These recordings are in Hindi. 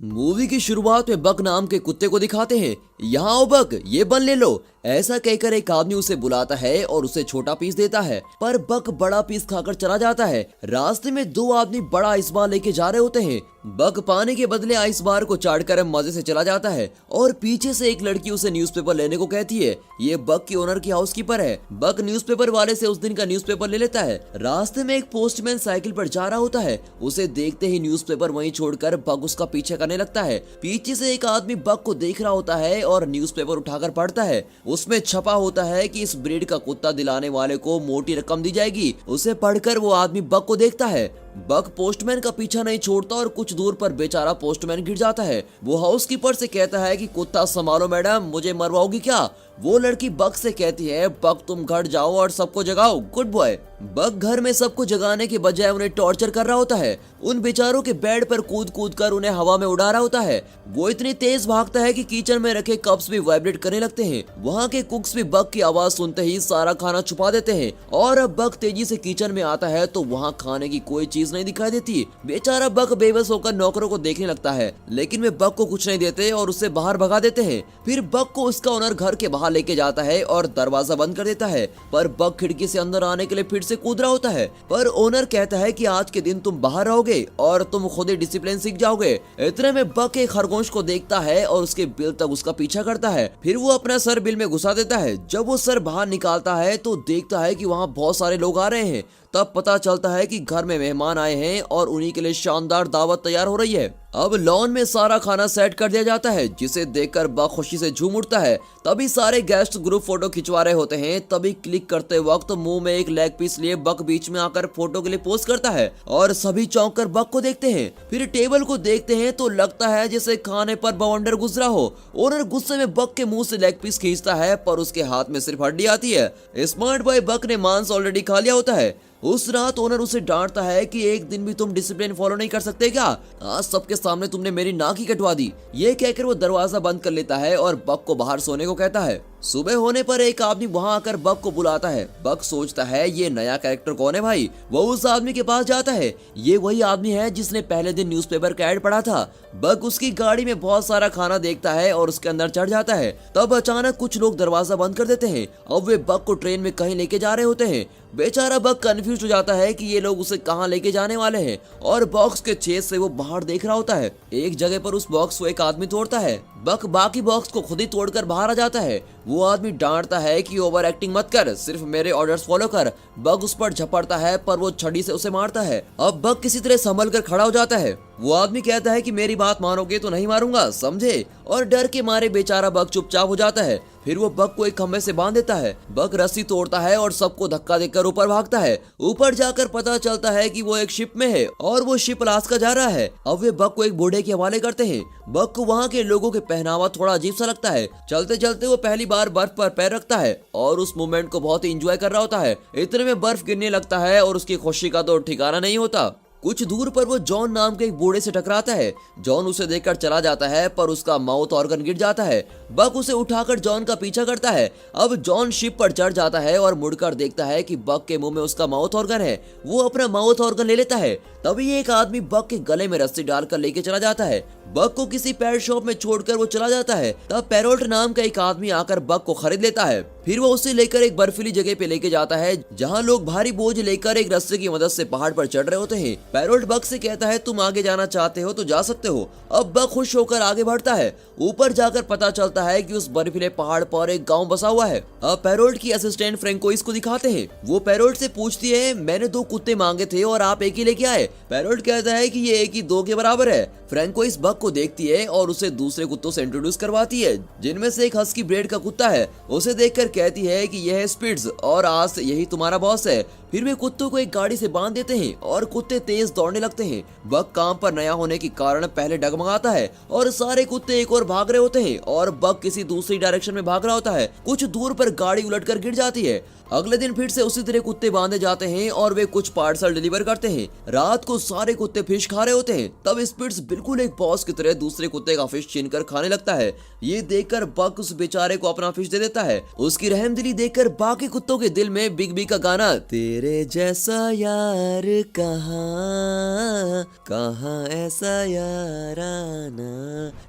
मूवी की शुरुआत में बक नाम के कुत्ते को दिखाते हैं। यहाँ आओ बक, ये बन ले लो। ऐसा कहकर एक आदमी उसे बुलाता है और उसे छोटा पीस देता है, पर बक बड़ा पीस खाकर चला जाता है। रास्ते में दो आदमी बड़ा आइस बार लेके जा रहे होते हैं। बक पाने के बदले आइस बार को चाटकर मजे से चला जाता है और पीछे से एक लड़की उसे न्यूज़पेपर लेने को कहती है। ये बक की ओनर की हाउसकीपर है। बक न्यूज़पेपर वाले से उस दिन का न्यूज़पेपर ले लेता है। रास्ते में एक पोस्टमैन साइकिल पर जा रहा होता है। उसे देखते ही न्यूज़पेपर वहीं छोड़कर बक उसका पीछे करने लगता है। पीछे से एक आदमी बक को देख रहा होता है और न्यूज़पेपर उठाकर पढ़ता है। उसमें छपा होता है कि इस ब्रीड का कुत्ता दिलाने वाले को मोटी रकम दी जाएगी। उसे पढ़कर वो आदमी बक को देखता है। बक पोस्टमैन का पीछा नहीं छोड़ता और कुछ दूर पर बेचारा पोस्टमैन गिर जाता है। वो हाउसकीपर से कहता है कि कुत्ता संभालो मैडम, मुझे मरवाओगी क्या? वो लड़की बक से कहती है, बक तुम घर जाओ और सबको जगाओ, गुड बॉय। बक घर में सबको जगाने के बजाय उन्हें टॉर्चर कर रहा होता है। उन बेचारों के बेड पर कूद कूद कर उन्हें हवा में उड़ा रहा होता है। वो इतनी तेज भागता है कि किचन में रखे कप्स भी वाइब्रेट करने लगते हैं। वहाँ के कुक्स भी बक की आवाज सुनते ही सारा खाना छुपा देते हैं और अब बक तेजी से किचन में आता है तो वहाँ खाने की कोई चीज नहीं दिखाई देती। बेचारा बक बेबस होकर नौकरों को देखने लगता है, लेकिन वे बक को कुछ नहीं देते और उसे बाहर भगा देते हैं। फिर बक को उसका ओनर घर के बाहर लेके जाता है और दरवाजा बंद कर देता है, पर बक खिड़की से अंदर आने के लिए फिर से कूद रहा होता है। पर ओनर कहता है कि आज के दिन तुम बाहर रहोगे और तुम खुद ही डिसिप्लिन सीख जाओगे। इतने में बक एक खरगोश को देखता है और उसके बिल तक उसका पीछा करता है। फिर वो अपना सर बिल में घुसा देता है। जब वो सर बाहर निकालता है तो देखता है कि वहाँ बहुत सारे लोग आ रहे हैं। तब पता चलता है कि घर में मेहमान आए हैं और उन्हीं के लिए शानदार दावत तैयार हो रही है। अब लॉन में सारा खाना सेट कर दिया जाता है, जिसे देखकर बक खुशी से झूम उठता है। तभी सारे गेस्ट ग्रुप फोटो खिंचवा रहे होते हैं। तभी क्लिक करते वक्त मुंह में एक लेग पीस लिए बक बीच में आकर फोटो के लिए पोज करता है और सभी चौंक कर बक को देखते हैं। फिर टेबल को देखते हैं तो लगता है जैसे खाने पर बवंडर गुजरा हो। ओनर गुस्से में बक के मुंह से लेग पीस खींचता है, पर उसके हाथ में सिर्फ हड्डी आती है। स्मार्ट बॉय बक ने मांस ऑलरेडी खा लिया होता है। उस रात ओनर उसे डांटता है कि एक दिन भी तुम डिसिप्लिन फॉलो नहीं कर सकते क्या? आज सबके सामने तुमने मेरी नाक ही कटवा दी। ये कहकर वो दरवाजा बंद कर लेता है और बक को बाहर सोने को कहता है। सुबह होने पर एक आदमी वहां आकर बक को बुलाता है। बक सोचता है ये नया कैरेक्टर कौन है भाई। वो उस आदमी के पास जाता है। ये वही आदमी है जिसने पहले दिन न्यूज़पेपर का ऐड पढ़ा था। बक उसकी गाड़ी में बहुत सारा खाना देखता है और उसके अंदर चढ़ जाता है। तब अचानक कुछ लोग दरवाजा बंद कर देते हैं। अब वे बक को ट्रेन में कहीं लेके जा रहे होते हैं। बेचारा बक कंफ्यूज हो जाता है कि ये लोग उसे कहाँ लेके जाने वाले हैं और बॉक्स के छेद से वो बाहर देख रहा होता है। एक जगह पर उस बॉक्स को एक आदमी तोड़ता है। बक बाकी बॉक्स को खुद ही तोड़कर बाहर आ जाता है। वो आदमी डांटता है कि ओवर एक्टिंग मत कर, सिर्फ मेरे ऑर्डर्स फॉलो कर। बक उस पर झपड़ता है, पर वो छड़ी से उसे मारता है। अब बक किसी तरह संभल कर खड़ा हो जाता है। वो आदमी कहता है कि मेरी बात मानोगे तो नहीं मारूंगा, समझे? और डर के मारे बेचारा बक चुपचाप हो जाता है। फिर वो बक को एक खंभे से बांध देता है। बक रस्सी तोड़ता है और सबको धक्का देकर ऊपर भागता है। ऊपर जाकर पता चलता है कि वो एक शिप में है और वो शिप अलास्का जा रहा है। अब वे बक को एक बूढ़े के हवाले करते हैं। बक को वहाँ के लोगों के पहनावा थोड़ा अजीब सा लगता है। चलते चलते वो पहली बार बर्फ पर पैर रखता है और उस मोमेंट को बहुत ही एंजॉय कर रहा होता है। इतने में बर्फ गिरने लगता है और उसकी खुशी का तो ठिकाना नहीं होता। कुछ दूर पर वो जॉन नाम के एक बूढ़े से टकराता है। जॉन उसे देखकर चला जाता है, पर उसका माउथ ऑर्गन गिर जाता है। बक उसे उठाकर जॉन का पीछा करता है। अब जॉन शिप पर चढ़ जाता है और मुड़कर देखता है कि बक के मुंह में उसका माउथ ऑर्गन है। वो अपना माउथ ऑर्गन ले लेता है। तभी एक आदमी बक के गले में रस्सी डालकर लेके चला जाता है। बक को किसी पेट शॉप में छोड़कर वो चला जाता है। तब पैरोल्ट नाम का एक आदमी आकर बक को खरीद लेता है। फिर वो उसे लेकर एक बर्फीली जगह पे लेके जाता है, जहाँ लोग भारी बोझ लेकर एक रस्से की मदद से पहाड़ पर चढ़ रहे होते हैं। पैरोल्ट बक से कहता है तुम आगे जाना चाहते हो तो जा सकते हो। अब बक खुश होकर आगे बढ़ता है। ऊपर जाकर पता चलता है कि उस बर्फीले पहाड़ पर एक गांव बसा हुआ है। अब पैरोल्ट की असिस्टेंट फ्रेंकोइस को दिखाते हैं। वो पैरोल्ट से पूछती है, मैंने 2 कुत्ते मांगे थे और आप एक ही लेके आए। पैरोल्ट कहता है कि ये एक ही 2 के बराबर है। फ्रेंकोइस बक को देखती है और उसे दूसरे कुत्तों से इंट्रोड्यूस करवाती है, जिनमें से एक हस्की ब्रीड का कुत्ता है। उसे देखकर कहती है कि यह है स्पिट्स और आज से यही तुम्हारा बॉस है। फिर वे कुत्तों को एक गाड़ी से बांध देते हैं और कुत्ते तेज दौड़ने लगते हैं। बक काम पर नया होने के कारण पहले डगमगाता है और सारे कुत्ते एक और भाग रहे होते हैं और बक किसी दूसरी डायरेक्शन में भाग रहा होता है। कुछ दूर पर गाड़ी उलटकर गिर जाती है। अगले दिन फिर से उसी तरह कुत्ते बांधे जाते हैं और वे कुछ पार्सल डिलीवर करते हैं। रात को सारे कुत्ते फिश खा रहे होते हैं। तब स्पिट्स बिल्कुल एक बॉस की तरह दूसरे कुत्ते का फिश छीनकर खाने लगता है। ये देखकर बक उस बेचारे को अपना फिश दे देता है। उसकी रहमदिली देखकर बाकी कुत्तों के दिल में बिग बी का गाना तेरे जैसा यार कहाँ कहाँ ऐसा याराना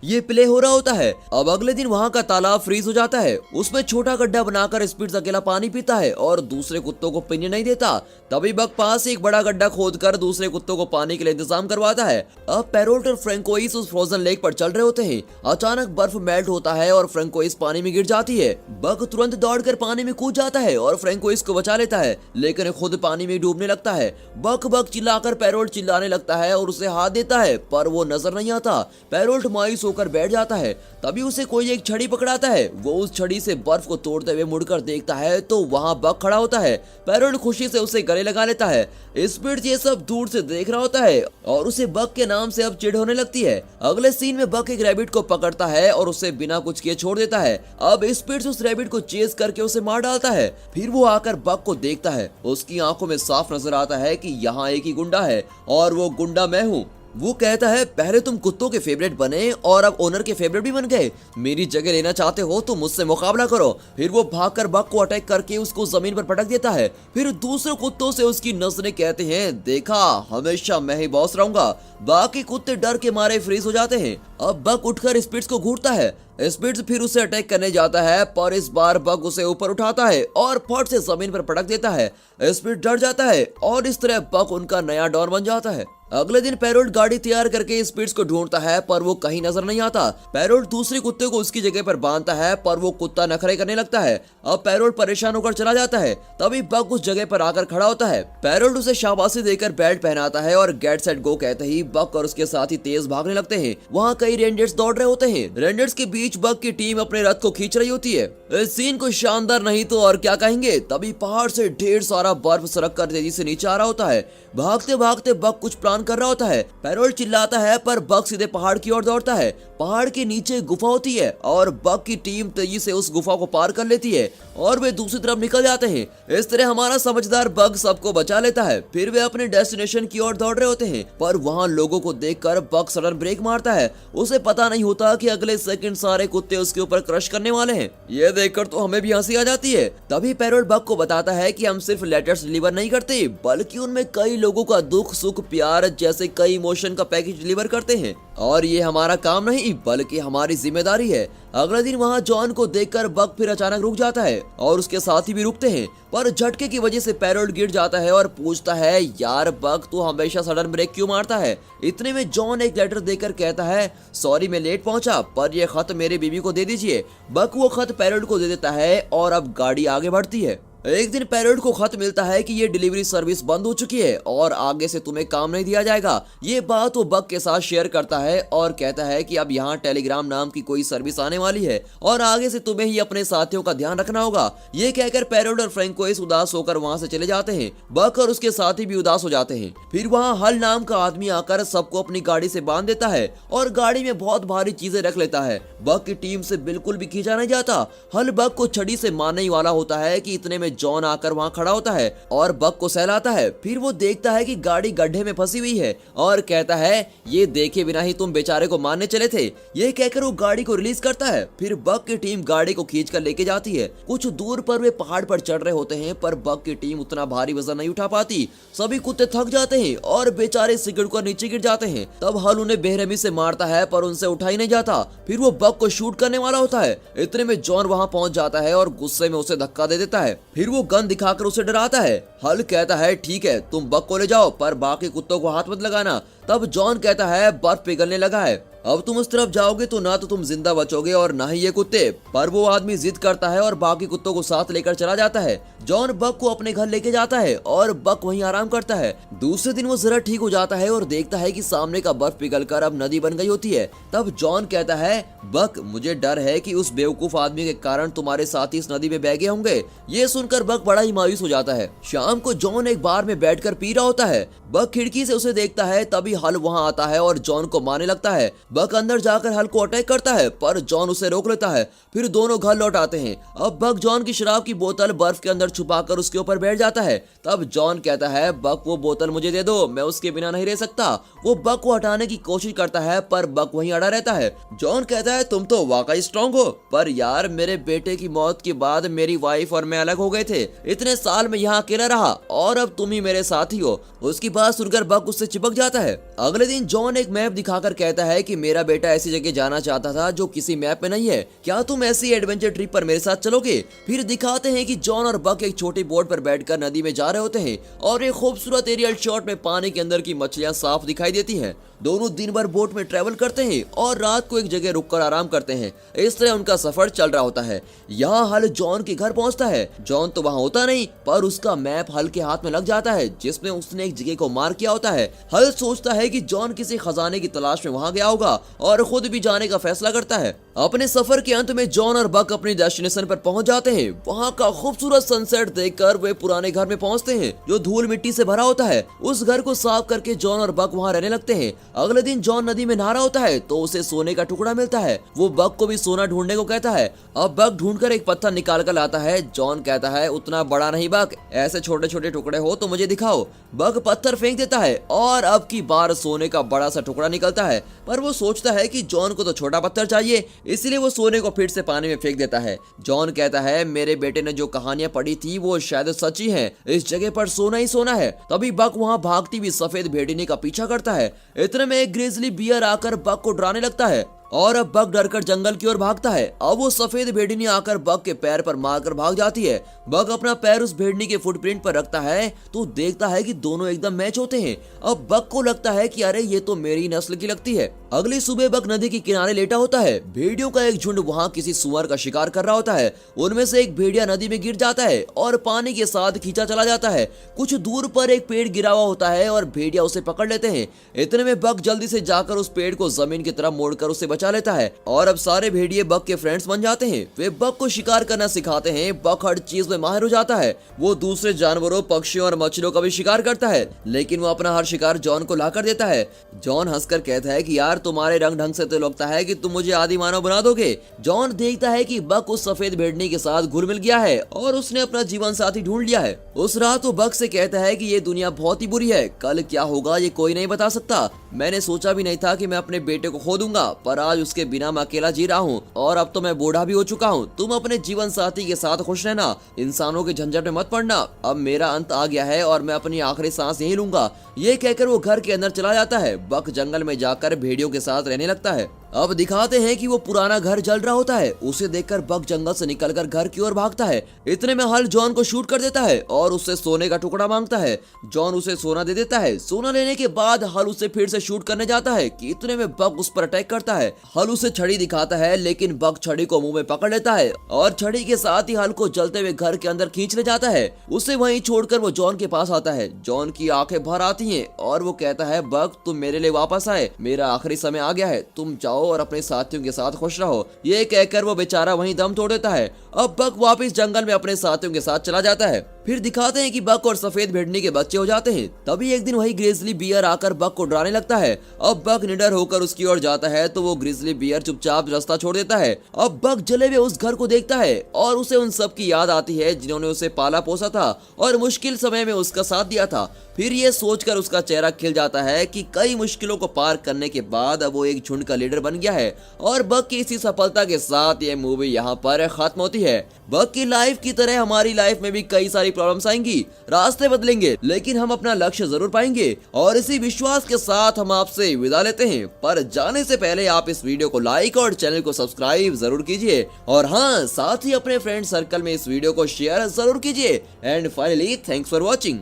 ये प्ले हो रहा होता है। अब अगले दिन वहाँ का तालाब फ्रीज हो जाता है। उसमें छोटा गड्ढा बनाकर स्पिट्स अकेला पानी पीता है और दूसरे कुत्तों को पीने नहीं देता। तभी बक पास एक बड़ा गड्ढा खोदकर दूसरे कुत्तों को पानी के लिए इंतजाम करवाता है। अब पैरोल्ट और फ्रैंकोइस उस फ्रोजन लेक पर चल रहे होते हैं। अचानक बर्फ मेल्ट होता है और फ्रैंकोइस पानी में गिर जाती है। बक तुरंत दौड़कर पानी में कूद जाता है और फ्रैंकोइस को बचा लेता है, लेकिन खुद पानी में डूबने लगता है। बक बक चिल्लाकर पैरोल्ट चिल्लाने लगता है और उसे हाथ देता है, पर वो नजर नहीं आता। पैरोल्ट मायूस होकर बैठ जाता है। तभी उसे कोई एक छड़ी पकड़ाता है। वो उस छड़ी से बर्फ को तोड़ते हुए मुड़कर देखता है तो वहाँ बक खड़ा होता है। पैरोल्ट खुशी से उसे गले लगा लेता है। स्पिट्स ये सब दूर से देख रहा होता है और उसे बक के नाम से अब चिढ़ होने लगती है। अगले सीन में बक एक रैबिट को पकड़ता है और उसे बिना कुछ किए छोड़ देता है। अब स्पिट्स उस रैबिट को चेस करके उसे मार डालता है। फिर वो आकर बक को देखता है। उसकी आंखों में साफ नजर आता है कि यहाँ एक ही गुंडा है और वो गुंडा मैं हूँ। वो कहता है पहले तुम कुत्तों के फेवरेट बने और अब ओनर के फेवरेट भी बन गए। मेरी जगह लेना चाहते हो तो मुझसे मुकाबला करो। फिर वो भागकर बक को अटैक करके उसको जमीन पर पटक देता है। फिर दूसरे कुत्तों से उसकी नजरें कहते हैं देखा हमेशा मैं ही बॉस रहूंगा। बाकी कुत्ते डर के मारे फ्रीज हो जाते हैं। अब बक उठकर स्पिट्स को घूरता है। स्पिट्स फिर उसे अटैक करने जाता है, पर इस बार बक उसे ऊपर उठाता है और फट से जमीन पर पटक देता है। स्पिट्स डर जाता है और इस तरह बक उनका नया डॉन बन जाता है। अगले दिन पैरोल्ट गाड़ी तैयार करके स्पिट्स को ढूंढता है, पर वो कहीं नजर नहीं आता। पैरोल्ट दूसरे कुत्ते को उसकी जगह पर बांधता है, पर वो कुत्ता नखरे करने लगता है। अब पैरोल्ट परेशान होकर चला जाता है। तभी बक उस जगह पर आकर खड़ा होता है। पैरोल्ट उसे शाबाशी देकर बेल्ट पहनाता है और गेट सेट गो कहते ही बक और उसके साथी तेज भागने लगते हैं। वहाँ कई रेंजर्स दौड़ रहे होते हैं। रेंजर्स के बीच बक की टीम अपने रथ को खींच रही होती है। इस सीन को शानदार नहीं तो और क्या कहेंगे। तभी पहाड़ से ढेर सारा बर्फ सरक कर तेजी से नीचे आ रहा होता है। भागते भागते बक कुछ प्लान कर रहा होता है। पैरोल्ट चिल्लाता है, पर बक सीधे पहाड़ की ओर दौड़ता है। पहाड़ के नीचे गुफा होती है और बक की टीम तेजी से उस गुफा को पार कर लेती है और वे दूसरी तरफ निकल जाते हैं। इस तरह हमारा समझदार बक सबको बचा लेता है। फिर वे अपने डेस्टिनेशन की ओर दौड़ रहे होते हैं, पर वहाँ लोगों को देखकर बक सडन ब्रेक मारता है। उसे पता नहीं होता कि अगले सेकंड सारे कुत्ते उसके ऊपर क्रश करने वाले हैं। ये देखकर तो हमें भी हंसी आ जाती है। तभी पैरोल्ट बक को बताता है कि हम सिर्फ लेटर्स डिलीवर नहीं करते, बल्कि उनमें कई लोगों का दुख सुख प्यार जैसे कई इमोशन का पैकेज डिलीवर करते हैं और ये हमारा काम नहीं बल्कि हमारी जिम्मेदारी है। अगले दिन वहाँ जॉन को देखकर बक फिर अचानक रुक जाता है और उसके साथी भी रुकते हैं, पर झटके की वजह से पैरोल्ट गिर जाता है और पूछता है यार बक तू हमेशा सडन ब्रेक क्यों मारता है। इतने में जॉन एक लेटर देकर कहता है सॉरी मैं लेट पहुंचा, पर यह खत मेरे बीवी को दे दीजिए। बक वो खत पैरोल्ट को दे देता है और अब गाड़ी आगे बढ़ती है। एक दिन पैरोल्ट को खत मिलता है कि ये डिलीवरी सर्विस बंद हो चुकी है और आगे से तुम्हें काम नहीं दिया जाएगा। ये बात वो बक के साथ शेयर करता है और कहता है कि अब यहाँ टेलीग्राम नाम की कोई सर्विस आने वाली है और आगे से तुम्हें ही अपने साथियों का ध्यान रखना होगा। ये कहकर पैरोल्ट और फ्रैंकोइस उदास होकर वहाँ से चले जाते हैं। बक और उसके साथी भी उदास हो जाते हैं। फिर वहाँ हल नाम का आदमी आकर सबको अपनी गाड़ी से बांध देता है और गाड़ी में बहुत भारी चीजें रख लेता है। बक की टीम से बिल्कुल भी खींचा नहीं जाता। हल बक को छड़ी से मारने ही वाला होता है कि इतने में जॉन आकर वहाँ खड़ा होता है और बक को सहलाता है। फिर वो देखता है कि गाड़ी गड्ढे में फंसी हुई है और कहता है ये देखे बिना ही तुम बेचारे को मारने चले थे। ये कहकर वो गाड़ी को रिलीज करता है। फिर बक की टीम गाड़ी को खींचकर लेके जाती है। कुछ दूर पर वे पहाड़ पर चढ़ रहे होते हैं, पर बक की टीम उतना भारी वजन नहीं उठा पाती। सभी कुत्ते थक जाते हैं और बेचारे सिगड़ कर नीचे गिर जाते हैं। तब हल उन्हें बेरहमी से मारता है, पर उनसे उठा ही नहीं जाता। फिर वो बक को शूट करने वाला होता है। इतने में जॉन वहाँ पहुंच जाता है और गुस्से में उसे धक्का दे देता है। फिर वो गन दिखाकर उसे डराता है। हल कहता है ठीक है तुम बक को ले जाओ, पर बाकी कुत्तों को हाथ मत लगाना। तब जॉन कहता है बर्फ पिघलने लगा है, अब तुम उस तरफ जाओगे तो ना तो तुम जिंदा बचोगे और ना ही ये कुत्ते। पर वो आदमी जिद करता है और बाकी कुत्तों को साथ लेकर चला जाता है। जॉन बक को अपने घर लेके जाता है और बक वहीं आराम करता है। दूसरे दिन वो जरा ठीक हो जाता है और देखता है कि सामने का बर्फ पिघलकर अब नदी बन गई होती है। तब जॉन कहता है बक मुझे डर है कि उस बेवकूफ आदमी के कारण तुम्हारे साथी इस नदी में बह गए होंगे। ये सुनकर बक बड़ा ही मायूस हो जाता है। शाम को जॉन एक बार में बैठकर पी रहा होता है। बक खिड़की से उसे देखता है। तभी हल वहाँ आता है और जॉन को मारने लगता है। बक अंदर जाकर हल को अटैक करता है पर जॉन उसे रोक लेता है। फिर दोनों घर लौट आते हैं। अब बक जॉन की शराब की बोतल बर्फ के अंदर छुपाकर उसके ऊपर बैठ जाता है। तब जॉन कहता है बक वो बोतल मुझे दे दो, मैं उसके बिना नहीं रह सकता। वो बक को हटाने की कोशिश करता है पर बक वहीं अड़ा रहता है। जॉन कहता है तुम तो वाकई स्ट्रांग हो, पर यार मेरे बेटे की मौत के बाद मेरी वाइफ और मैं अलग हो गए थे। इतने साल में यहाँ अकेला रहा और अब तुम ही मेरे साथी हो। उसकी बात सुनकर बक उससे चिपक जाता है। अगले दिन जॉन एक मैप दिखाकर कहता है कि मेरा बेटा ऐसी जगह जाना चाहता था जो किसी मैप में नहीं है, क्या तुम ऐसी एडवेंचर ट्रिप पर मेरे साथ चलोगे? फिर दिखाते हैं कि जॉन और बक एक छोटी बोट पर बैठकर नदी में जा रहे होते हैं और एक खूबसूरत एरियल शॉट में पानी के अंदर की मछलियां साफ दिखाई देती हैं। दोनों दिन भर बोट में ट्रेवल करते हैं और रात को एक जगह रुककर आराम करते हैं। इस तरह उनका सफर चल रहा होता है। यहाँ हल जॉन के घर पहुँचता है। जॉन तो वहाँ होता नहीं पर उसका मैप हल के हाथ में लग जाता है जिसमें उसने एक जगह को मार्क किया होता है। हल सोचता है कि जॉन किसी खजाने की तलाश में वहाँ गया होगा और खुद भी जाने का फैसला करता है। अपने सफर के अंत में जॉन और बक अपनी डेस्टिनेशन पर पहुंच जाते हैं। वहाँ का खूबसूरत सनसेट देखकर वे पुराने घर में पहुंचते हैं जो धूल मिट्टी से भरा होता है। उस घर को साफ करके जॉन और बक वहाँ रहने लगते हैं। अगले दिन जॉन नदी में नहा रहा होता है तो उसे सोने का टुकड़ा मिलता है। वो बक को भी सोना ढूंढने को कहता है। अब बक ढूंढकर एक पत्थर निकाल कर लाता है। जॉन कहता है उतना बड़ा नहीं बक, ऐसे छोटे छोटे टुकड़े हो तो मुझे दिखाओ। बक पत्थर फेंक देता है और अब की बार सोने का बड़ा सा टुकड़ा निकलता है, पर वो सोचता है कि जॉन को तो छोटा पत्थर चाहिए, इसलिए वो सोने को फिर से पानी में फेंक देता है। जॉन कहता है मेरे बेटे ने जो कहानियां पढ़ी थी वो शायद सच्ची हैं, इस जगह पर सोना ही सोना है। तभी बक वहाँ भागती हुई सफेद भेड़िनी का पीछा करता है। इतने में एक ग्रिजली बियर आकर बक को डराने लगता है और अब बक डरकर जंगल की ओर भागता है। अब वो सफेद भेड़िनी आकर बक के पैर पर मारकर भाग जाती है। बक अपना पैर उस भेड़िनी के फुटप्रिंट पर रखता है तो देखता है कि दोनों एकदम मैच होते हैं। अब बक को लगता है कि अरे ये तो मेरी नस्ल की लगती है। अगली सुबह बक नदी के किनारे लेटा होता है। भेड़ियों का एक झुंड वहाँ किसी सुअर का शिकार कर रहा होता है। उनमें से एक भेड़िया नदी में गिर जाता है और पानी के साथ खींचा चला जाता है। कुछ दूर पर एक पेड़ गिरा हुआ होता है और भेड़िया उसे पकड़ लेते हैं। इतने में बक जल्दी से जाकर उस पेड़ को जमीन की तरफ मोड़कर उसे बचा लेता है और अब सारे भेड़िए बक के फ्रेंड्स बन जाते हैं। वे बक को शिकार करना सिखाते हैं। बक हर चीज में माहिर हो जाता है। वो दूसरे जानवरों, पक्षियों और मछलियों का भी शिकार करता है, लेकिन वो अपना हर शिकार जॉन को लाकर देता है। जॉन हंसकर कहता है कि यार तुम्हारे रंग ढंग से तो लगता है कि तुम मुझे आदि मानव बना दोगे। जॉन देखता है कि बक उस सफेद भेड़नी के साथ घुल मिल गया है और उसने अपना जीवन साथी ढूंढ लिया है। उस रात वो बक से कहता है कि ये दुनिया बहुत ही बुरी है, कल क्या होगा ये कोई नहीं बता सकता। मैंने सोचा भी नहीं था कि मैं अपने बेटे को खो दूंगा, पर आज उसके बिना मैं अकेला जी रहा हूँ और अब तो मैं बूढ़ा भी हो चुका हूँ। तुम अपने जीवन साथी के साथ खुश रहना, इंसानों के झंझट में मत पड़ना। अब मेरा अंत आ गया है और मैं अपनी आखिरी सांस यही लूंगा। ये कहकर वो घर के अंदर चला जाता है। बक जंगल में जाकर भेड़ियों के साथ रहने लगता है। अब दिखाते हैं कि वो पुराना घर जल रहा होता है। उसे देखकर बक जंगल से निकलकर घर की ओर भागता है। इतने में हल जॉन को शूट कर देता है और उससे सोने का टुकड़ा मांगता है। जॉन उसे सोना दे देता है। सोना लेने के बाद हल उसे फिर से शूट करने जाता है कि इतने में बक उस पर अटैक करता है। हल उसे छड़ी दिखाता है लेकिन बक छड़ी को मुंह में पकड़ लेता है और छड़ी के साथ ही हल को जलते हुए घर के अंदर खींच ले जाता है। उसे वहीं छोड़कर वो जॉन के पास आता है। जॉन की आंखें भर आती हैं और वो कहता है बक तुम मेरे लिए वापस आए, मेरा आखिरी समय आ गया है, तुम जाओ और अपने साथियों के साथ खुश रहो। ये कहकर वो बेचारा वहीं दम तोड़ देता है। अब बक वापस जंगल में अपने साथियों के साथ चला जाता है। फिर दिखाते हैं कि बक और सफेद भेड़नी के बच्चे हो जाते हैं। तभी एक दिन वही ग्रिजली बियर आकर बक को डराने लगता है। अब बक निडर होकर उसकी ओर जाता है तो वो ग्रिजली बियर चुपचाप रास्ता छोड़ देता है। अब बक जले हुए उस घर को देखता है और उसे उन सब की याद आती है जिन्होंने उसे पाला पोसा था और मुश्किल समय में उसका साथ दिया था। फिर ये सोचकर उसका चेहरा खिल जाता है कि कई मुश्किलों को पार करने के बाद अब वो एक झुंड का लीडर बन गया है। और बक की इसी सफलता के साथ ये मूवी यहाँ पर खत्म होती है। बक की लाइफ की तरह हमारी लाइफ में भी कई सारी प्रॉब्लम्स आएंगी, रास्ते बदलेंगे, लेकिन हम अपना लक्ष्य जरूर पाएंगे। और इसी विश्वास के साथ हम आपसे विदा लेते हैं। पर जाने से पहले आप इस वीडियो को लाइक और चैनल को सब्सक्राइब जरूर कीजिए और हाँ, साथ ही अपने फ्रेंड सर्कल में इस वीडियो को शेयर जरूर कीजिए। And finally thanks for watching.